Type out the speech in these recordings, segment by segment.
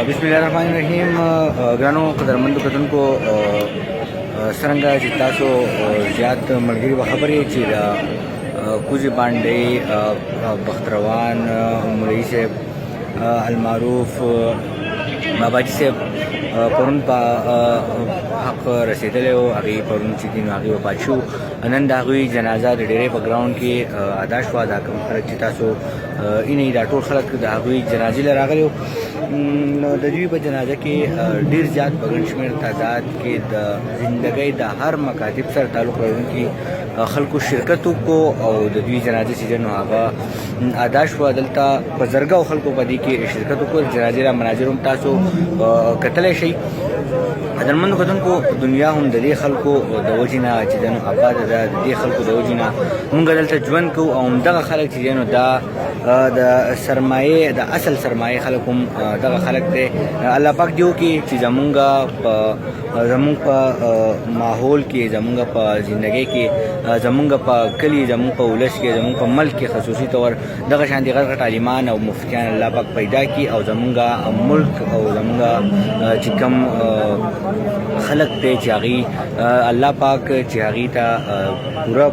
بسم الله الرحمن الرحیم. ګرانو قدرمندو کتونکو څرنګه چې تاسو زیات ملګري به خبرې چې د کوزې باندې بختروان مولوي صاحب المعروف باباجي صاحب پرون په حق رسېدلی و. هغې پرون چې دي نو هغې وفات شو. نن د هغوی جنازه د ډېرۍ په ګراونډ کې ادا شوه. دا کوم خلک چې تاسو اینې دا ټول خلک د هغوی جنازې له راغلي وو. نو د دوی په جنازه کې ډېر زیات په ګڼ شمېر تعداد کې د زندګۍ د هر مکاتب سره تعلق لرونکي خلکو شرکت وکړو او د دوی جنازه چې نو هغه ادا شوه. دلته په زرګو خلکو په دې کې شرکت وکړو. جنازې را مناظر هم تاسو کتلی شئ. قدرمندو کتونکو دنیا هم د دې خلکو د وجې نه چې د نو آباده ده. د دې خلکو د وجې نه مونږ دلته ژوند کوو او همدغه خلک چې دی نو دا د سرمایې د اصل سرمایې خلک هم دغه خلک دی. الله پاک دې وکړي چې زمونږ په ماحول کې، زمونږ په زندګۍ کې، زمونږ په کلي، زمونږ په ولس کې، زمونږ په ملک کې خصوصي طور دغه شانتي غټ غټ عالمان او مفتیان الله پاک پیدا کړي او زمونږ ملک او زمونږ چې کوم خلق دی چې هغې الله پاک چې هغې ته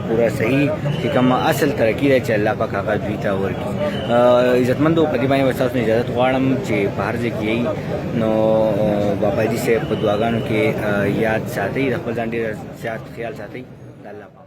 پوره صحیح چې کوم اصل ترقي دی چې الله پاک هغه دوی ته ورکړي. عزتمندو په دې باندې به ستاسو نه اجازت غواړم چې په هر ځای کې یئ نو باباجي صاحب په دعاګانو کې یاد ساتئ. د خپل ځان ډېر زیات خیال ساتئ. د الله پاک